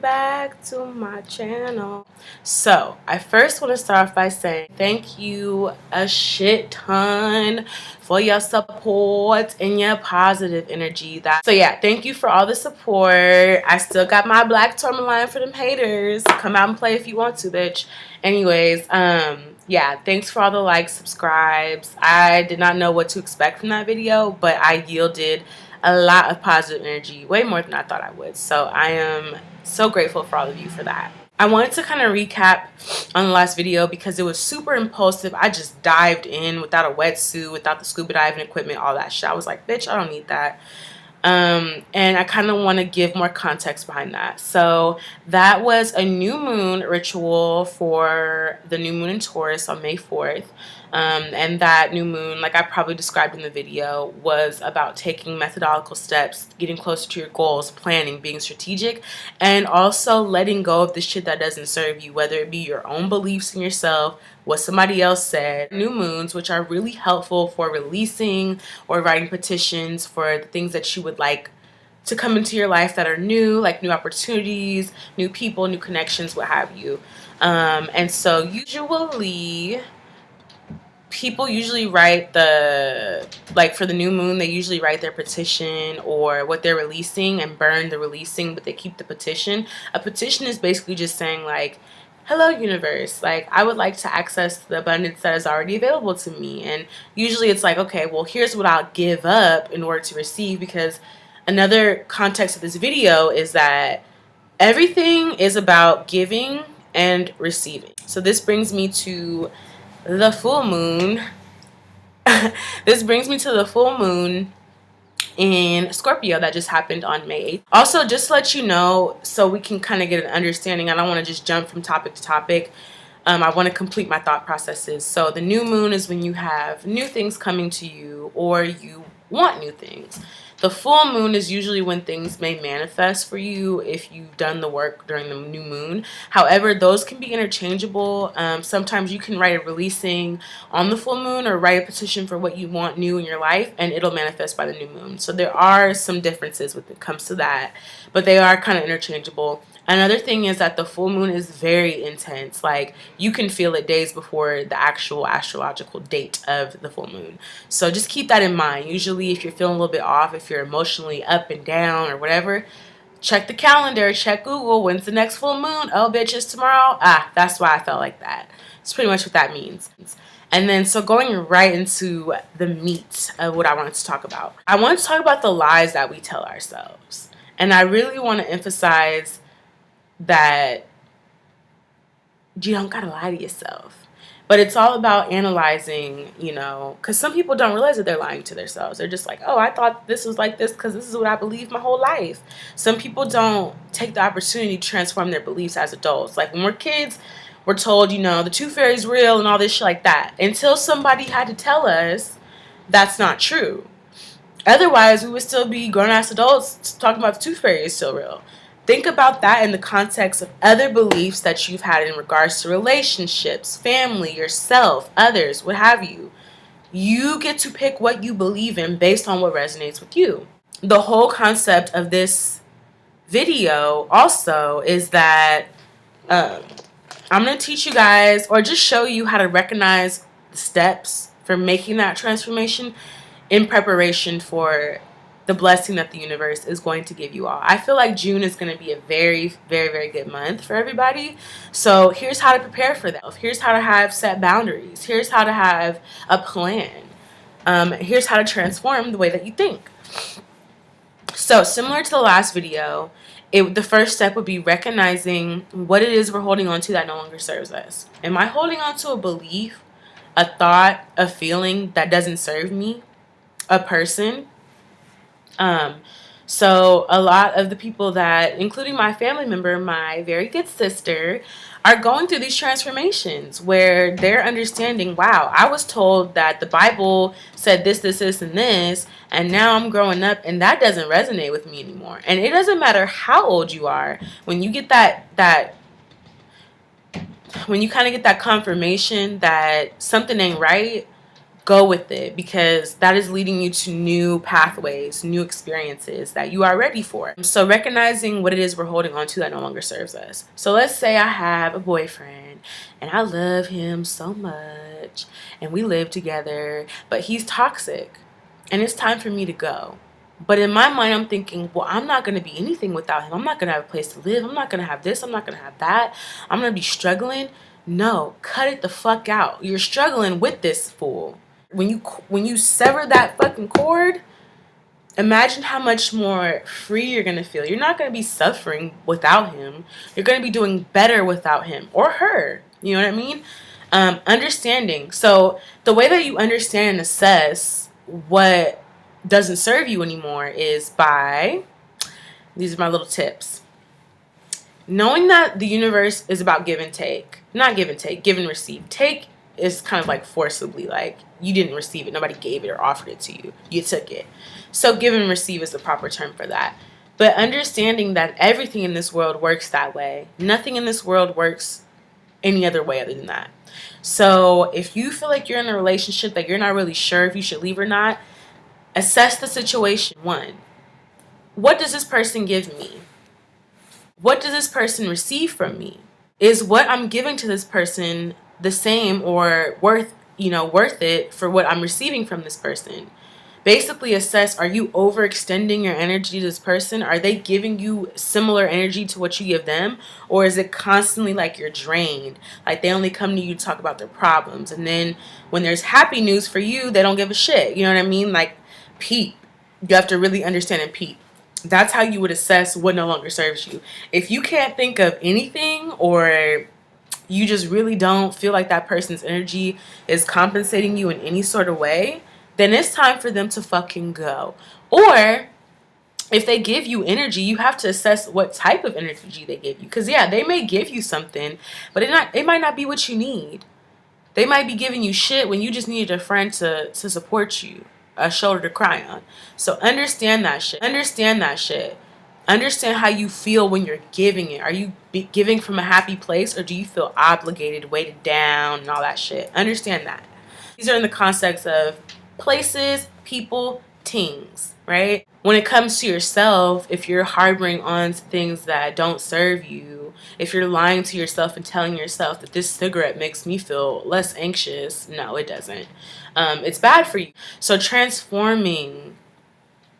back to my channel. So I first want to start off by saying thank you a shit ton for your support and your positive energy. So yeah, thank you for all the support. I still got my black tourmaline for them haters. Come out and play if you want to, bitch. Anyways, yeah, thanks for all the likes, subscribes. I did not know what to expect from that video, but I yielded a lot of positive energy, way more than I thought I would. So I am so grateful for all of you for that. I wanted to kind of recap on the last video because it was super impulsive. I just dived in without a wetsuit, without the scuba diving equipment, all that shit. I was like, bitch, I don't need that. And I kind of want to give more context behind that. So that was a new moon ritual for the new moon in Taurus on May 4th. And that new moon, like I probably described in the video, was about taking methodological steps, getting closer to your goals, planning, being strategic, and also letting go of the shit that doesn't serve you, whether it be your own beliefs in yourself, what somebody else said. New moons, which are really helpful for releasing or writing petitions for the things that you would like to come into your life that are new, like new opportunities, new people, new connections, what have you. And so usually people usually write for the new moon, they usually write their petition or what they're releasing and burn the releasing, but they keep the petition. A petition is basically just saying like, hello universe, like I would like to access the abundance that is already available to me. And usually it's like, okay, well, here's what I'll give up in order to receive, because another context of this video is that everything is about giving and receiving. So this brings me to the full moon. This brings me to the full moon in Scorpio that just happened on May 8th. Also, just to let you know, so we can kind of get an understanding, I don't want to just jump from topic to topic. I want to complete my thought processes. So the new moon is when you have new things coming to you or you want new things. The full moon is usually when things may manifest for you if you've done the work during the new moon. However, those can be interchangeable. Sometimes you can write a releasing on the full moon or write a petition for what you want new in your life, and it'll manifest by the new moon. So there are some differences when it comes to that, but they are kind of interchangeable. Another thing is that the full moon is very intense. Like, you can feel it days before the actual astrological date of the full moon. So just keep that in mind. Usually if you're feeling a little bit off, if you're emotionally up and down or whatever, check the calendar, check Google. When's the next full moon? Oh, bitch, it's tomorrow. Ah, that's why I felt like that. It's pretty much what that means. And then, so going right into the meat of what I wanted to talk about. I want to talk about the lies that we tell ourselves. And I really want to emphasize that you don't gotta lie to yourself, but it's all about analyzing, you know, because some people don't realize that they're lying to themselves. They're just like, oh, I thought this was like this because this is what I believed my whole life. Some people don't take the opportunity to transform their beliefs as adults. Like when we're kids, we're told, you know, the tooth fairy's real and all this shit like that, until somebody had to tell us that's not true. Otherwise, we would still be grown-ass adults talking about the tooth fairy is still real. Think about that in the context of other beliefs that you've had in regards to relationships, family, yourself, others, what have you. You get to pick what you believe in based on what resonates with you. The whole concept of this video also is that I'm going to teach you guys, or just show you how to recognize the steps for making that transformation in preparation for the blessing that the universe is going to give you all. I feel like June is going to be a very, very, very good month for everybody. So here's how to prepare for that. Here's how to have set boundaries. Here's how to have a plan. Here's how to transform the way that you think. So similar to the last video, the first step would be recognizing what it is we're holding on to that no longer serves us. Am I holding on to a belief, a thought, a feeling that doesn't serve me, a person? So a lot of the people that, including my family member, my very good sister, are going through these transformations where they're understanding, wow, I was told that the Bible said this, this, this, and this, and now I'm growing up and that doesn't resonate with me anymore. And it doesn't matter how old you are, when you get when you kind of get that confirmation that something ain't right, go with it, because that is leading you to new pathways, new experiences that you are ready for. So recognizing what it is we're holding on to that no longer serves us. So let's say I have a boyfriend and I love him so much and we live together, but he's toxic and it's time for me to go. But in my mind, I'm thinking, well, I'm not going to be anything without him. I'm not going to have a place to live. I'm not going to have this. I'm not going to have that. I'm going to be struggling. No, cut it the fuck out. You're struggling with this fool. When you sever that fucking cord, imagine how much more free you're going to feel. You're not going to be suffering without him. You're going to be doing better without him or her. You know what I mean? Understanding. So the way that you understand and assess what doesn't serve you anymore is by, these are my little tips. Knowing that the universe is about give and take. Not give and take, give and receive. Take is kind of like forcibly, like you didn't receive it. Nobody gave it or offered it to you. You took it. So give and receive is the proper term for that. But understanding that everything in this world works that way. Nothing in this world works any other way other than that. So if you feel like you're in a relationship that you're not really sure if you should leave or not, assess the situation. 1, what does this person give me? What does this person receive from me? Is what I'm giving to this person the same or worth it for what I'm receiving from this person? Basically assess, are you overextending your energy to this person? Are they giving you similar energy to what you give them? Or is it constantly like you're drained? Like they only come to you to talk about their problems. And then when there's happy news for you, they don't give a shit. You know what I mean? Like peep. You have to really understand and peep. That's how you would assess what no longer serves you. If you can't think of anything, or you just really don't feel like that person's energy is compensating you in any sort of way, then it's time for them to fucking go. Or if they give you energy, you have to assess what type of energy they give you. Because yeah, they may give you something, but it might not be what you need. They might be giving you shit when you just needed a friend to support you, a shoulder to cry on. So understand that shit. Understand that shit. Understand how you feel when you're giving it. Are you giving from a happy place, or do you feel obligated, weighted down, and all that shit? Understand that. These are in the context of places, people, things, right? When it comes to yourself, if you're harboring on things that don't serve you, if you're lying to yourself and telling yourself that this cigarette makes me feel less anxious, no, it doesn't. It's bad for you. So transforming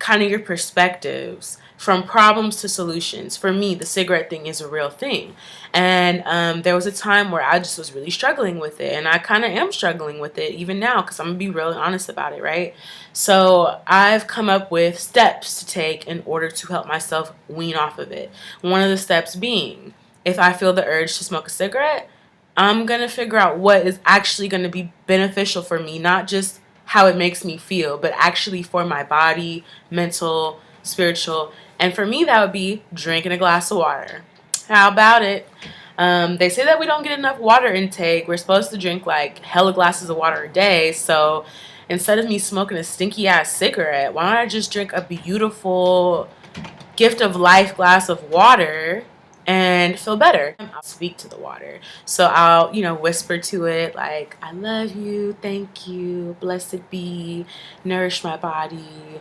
kind of your perspectives from problems to solutions. For me, the cigarette thing is a real thing. And there was a time where I just was really struggling with it. And I kind of am struggling with it even now, because I'm going to be really honest about it, right? So I've come up with steps to take in order to help myself wean off of it. One of the steps being, if I feel the urge to smoke a cigarette, I'm going to figure out what is actually going to be beneficial for me, not just how it makes me feel, but actually for my body, mental, spiritual. And for me, that would be drinking a glass of water. How about it? They say that we don't get enough water intake. We're supposed to drink like hella glasses of water a day. So instead of me smoking a stinky ass cigarette, why don't I just drink a beautiful gift of life glass of water and feel better? I'll speak to the water. So I'll, whisper to it like, I love you, thank you, blessed be, nourish my body,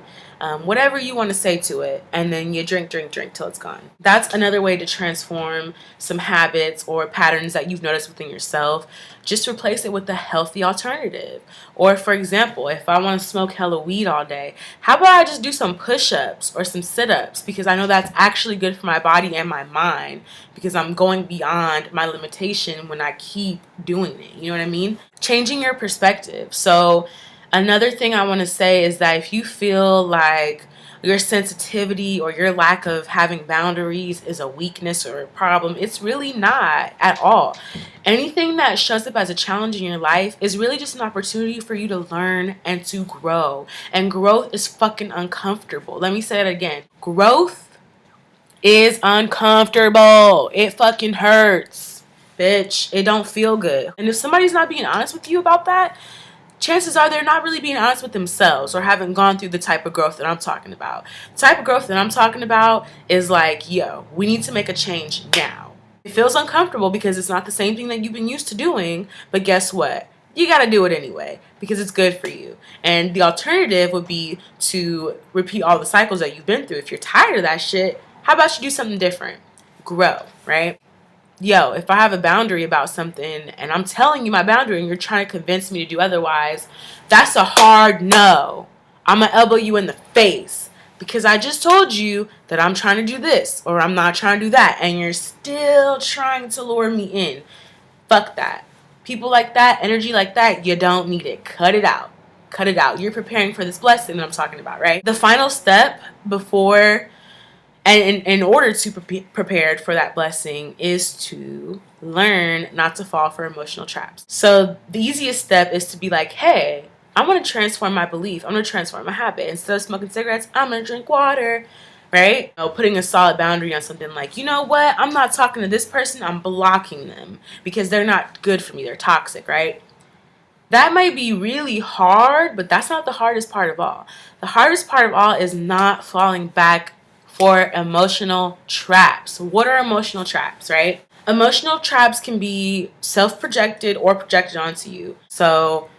whatever you want to say to it. And then you drink till it's gone. That's another way to transform some habits or patterns that you've noticed within yourself. Just replace it with a healthy alternative. Or for example, if I want to smoke hella weed all day, how about I just do some push-ups or some sit-ups, because I know that's actually good for my body and my mind, because I'm going beyond my limitation when I keep doing it. You know what I mean? Changing your perspective. So another thing I want to say is that if you feel like your sensitivity or your lack of having boundaries is a weakness or a problem, it's really not at all. Anything that shows up as a challenge in your life is really just an opportunity for you to learn and to grow. And growth is fucking uncomfortable. Let me say it again. Growth is uncomfortable. It fucking hurts, bitch. It don't feel good. And if somebody's not being honest with you about that, chances are they're not really being honest with themselves or haven't gone through the type of growth that I'm talking about. The type of growth that I'm talking about is like, yo, we need to make a change now. It feels uncomfortable because it's not the same thing that you've been used to doing, but guess what? you got to do it anyway because it's good for you. And the alternative would be to repeat all the cycles that you've been through. If you're tired of that shit, how about you do something different? Grow, right? Yo, if I have a boundary about something and I'm telling you my boundary and you're trying to convince me to do otherwise, that's a hard no. I'm going to elbow you in the face because I just told you that I'm trying to do this or I'm not trying to do that, and you're still trying to lure me in. Fuck that. People like that, energy like that, you don't need it. Cut it out. Cut it out. You're preparing for this blessing that I'm talking about, right? The final step before and in order to be prepared for that blessing is to learn not to fall for emotional traps. So the easiest step is to be like, hey, I want to transform my belief. I'm going to transform my habit. Instead of smoking cigarettes, I'm going to drink water, right? You know, putting a solid boundary on something like, you know what? I'm not talking to this person. I'm blocking them because they're not good for me. They're toxic, right? That might be really hard, but that's not the hardest part of all. The hardest part of all is not falling back for emotional traps. What are emotional traps, right? Emotional traps can be self-projected or projected onto you. So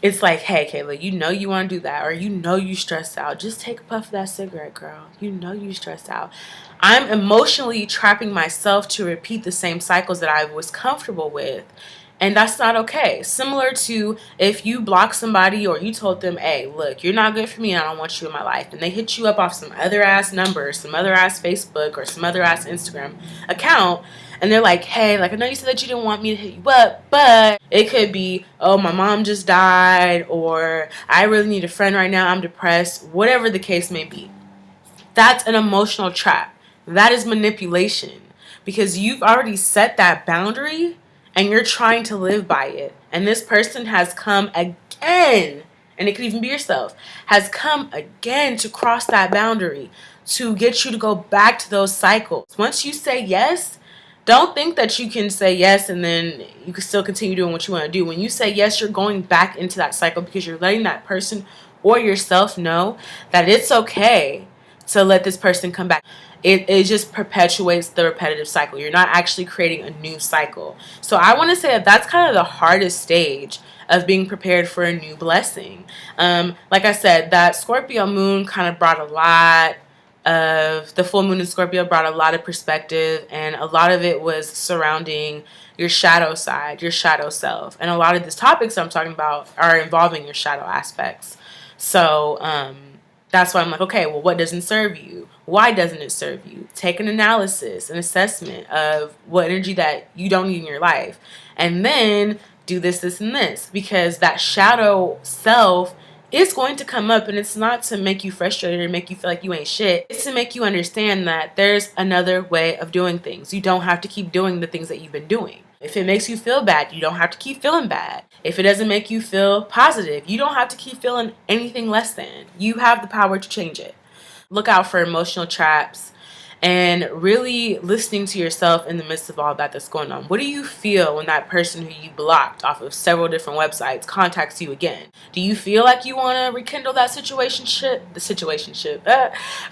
it's like, hey, Kayla, you know you want to do that, or you know you stressed out. Just take a puff of that cigarette, girl. You know you stressed out. I'm emotionally trapping myself to repeat the same cycles that I was comfortable with. And that's not okay. Similar to if you block somebody or you told them, hey, look, you're not good for me and I don't want you in my life. And they hit you up off some other ass number, some other ass Facebook or some other ass Instagram account. And they're like, hey, like, I know you said that you didn't want me to hit you up, but it could be, oh, my mom just died, or I really need a friend right now, I'm depressed, whatever the case may be. That's an emotional trap. That is manipulation because you've already set that boundary and you're trying to live by it. And this person has come again, and it could even be yourself, has come again to cross that boundary, to get you to go back to those cycles. Once you say yes, don't think that you can say yes and then you can still continue doing what you want to do. When you say yes, you're going back into that cycle because you're letting that person or yourself know that it's okay to let this person come back. It just perpetuates the repetitive cycle. You're not actually creating a new cycle. So I want to say that that's kind of the hardest stage of being prepared for a new blessing. Like I said, that Scorpio moon kind of brought a lot of, the full moon in Scorpio brought a lot of perspective, and a lot of it was surrounding your shadow side, your shadow self. And a lot of these topics I'm talking about are involving your shadow aspects. So that's why I'm like, okay, well, what doesn't serve you? Why doesn't it serve you? Take an analysis, an assessment of what energy that you don't need in your life. And then do this, this, and this. Because that shadow self is going to come up, and it's not to make you frustrated or make you feel like you ain't shit. It's to make you understand that there's another way of doing things. You don't have to keep doing the things that you've been doing. If it makes you feel bad, you don't have to keep feeling bad. If it doesn't make you feel positive, you don't have to keep feeling anything less than. You have the power to change it. Look out for emotional traps and really listening to yourself in the midst of all that that's going on. What do you feel when that person who you blocked off of several different websites contacts you again? Do you feel like you want to rekindle that situationship?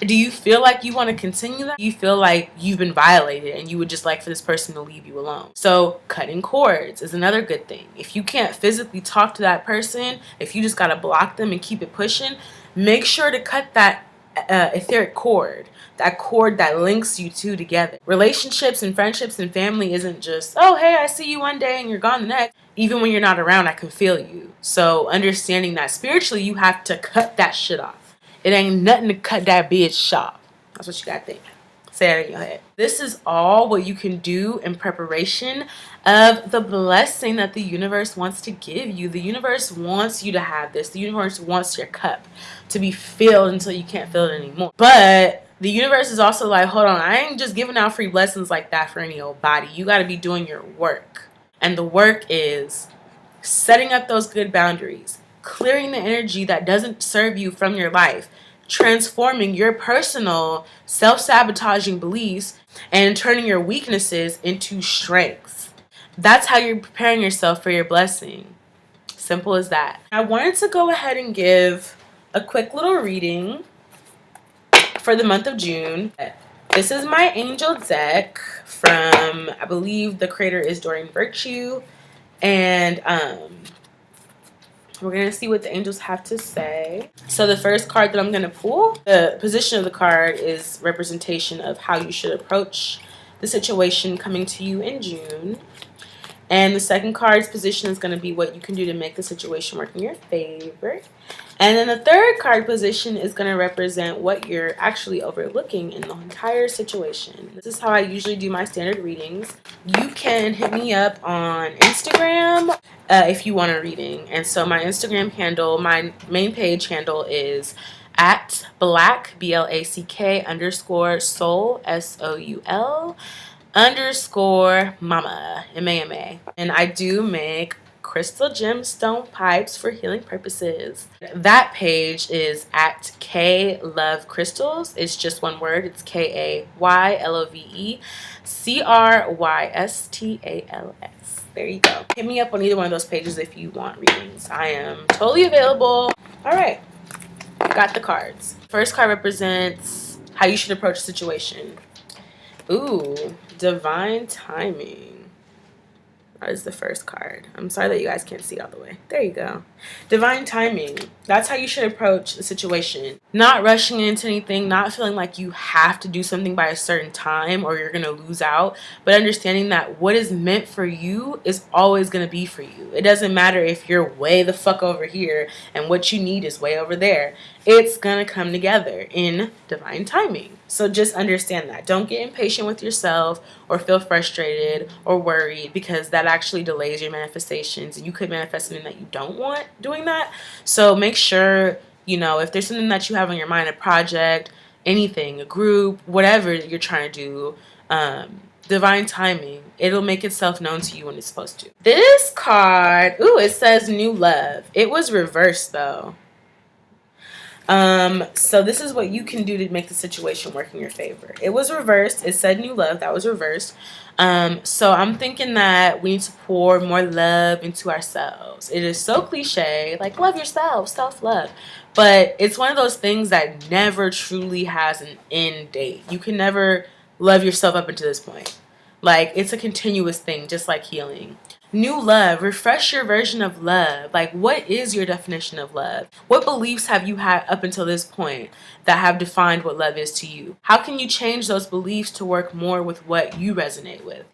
Do you feel like you want to continue that? Do you feel like you've been violated and you would just like for this person to leave you alone? So cutting cords is another good thing. If you can't physically talk to that person, if you just got to block them and keep it pushing, make sure to cut that etheric cord, that cord that links you two together. Relationships and friendships and family isn't just, oh, hey, I see you one day and you're gone the next. Even when you're not around, I can feel you. So understanding that spiritually, you have to cut that shit off. It ain't nothing to cut that bitch off. That's what you gotta think. Say it in your head. This is all what you can do in preparation of the blessing that the universe wants to give you. The universe wants you to have this. The universe wants your cup to be filled until you can't fill it anymore. But the universe is also like, hold on, I ain't just giving out free blessings like that for any old body. You got to be doing your work. And the work is setting up those good boundaries, clearing the energy that doesn't serve you from your life, transforming your personal self-sabotaging beliefs, and turning your weaknesses into strengths. That's how you're preparing yourself for your blessing. Simple as that. I wanted to go ahead and give a quick little reading for the month of June. This is my angel deck from, I believe the creator is Doreen Virtue. And we're going to see what the angels have to say. So the first card that I'm going to pull, the position of the card is representation of how you should approach the situation coming to you in June. And the second card's position is going to be what you can do to make the situation work in your favor. And then the third card position is going to represent what you're actually overlooking in the entire situation. This is how I usually do my standard readings. You can hit me up on Instagram if you want a reading. And so my Instagram handle, my main page handle is at black, BLACK _ soul, _ mama, MAMA. And I do make crystal gemstone pipes for healing purposes. That page is at K Love Crystals. It's just one word. It's KAYLOVECRYSTALS. There you go. Hit me up on either one of those pages if you want readings. I am totally available. All right, got the cards. First card represents how you should approach a situation. Ooh, divine timing. That is the first card. I'm sorry that you guys can't see it all the way. There you go. Divine timing. That's how you should approach the situation. Not rushing into anything, not feeling like you have to do something by a certain time or you're going to lose out, but understanding that what is meant for you is always going to be for you. It doesn't matter if you're way the fuck over here and what you need is way over there. It's going to come together in divine timing. So just understand that. Don't get impatient with yourself or feel frustrated or worried, because that actually delays your manifestations. And you could manifest something that you don't want doing that. So make sure, you know, if there's something that you have on your mind, a project, anything, a group, whatever you're trying to do, divine timing, it'll make itself known to you when it's supposed to. This card, ooh, it says new love. It was reversed though. So this is what you can do to make the situation work in your favor. It was reversed. It said new love. That was reversed. So I'm thinking that we need to pour more love into ourselves. It is so cliche, like love yourself, self-love. But it's one of those things that never truly has an end date. You can never love yourself up until this point. Like, it's a continuous thing, just like healing. New love, refresh your version of love. Like, what is your definition of love? What beliefs have you had up until this point that have defined what love is to you? How can you change those beliefs to work more with what you resonate with?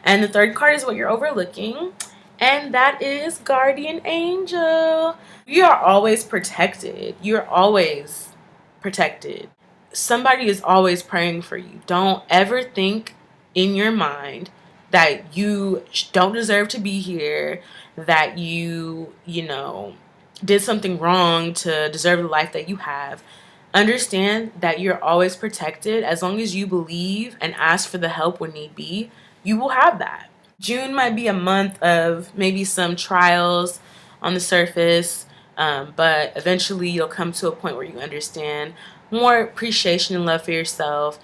And the third card is what you're overlooking, and that is Guardian Angel. You are always protected. You're always protected. Somebody is always praying for you. Don't ever think in your mind that you don't deserve to be here, that you know, did something wrong to deserve the life that you have. Understand that you're always protected. As long as you believe and ask for the help when need be, you will have that. June might be a month of maybe some trials on the surface, but eventually you'll come to a point where you understand more appreciation and love for yourself.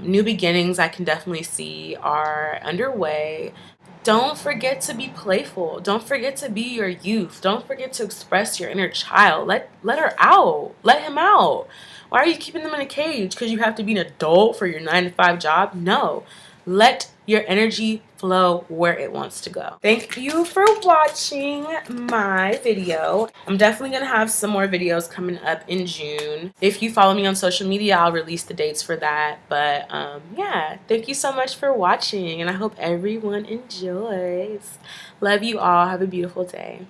New beginnings I can definitely see are underway. Don't forget to be playful. Don't forget to be your youth. Don't forget to express your inner child. Let her out. Let him out. Why are you keeping them in a cage? Because you have to be an adult for your 9-to-5 job? No. Let your energy flow where it wants to go. Thank you for watching my video. I'm definitely going to have some more videos coming up in June. If you follow me on social media, I'll release the dates for that. But yeah, thank you so much for watching, and I hope everyone enjoys. Love you all. Have a beautiful day.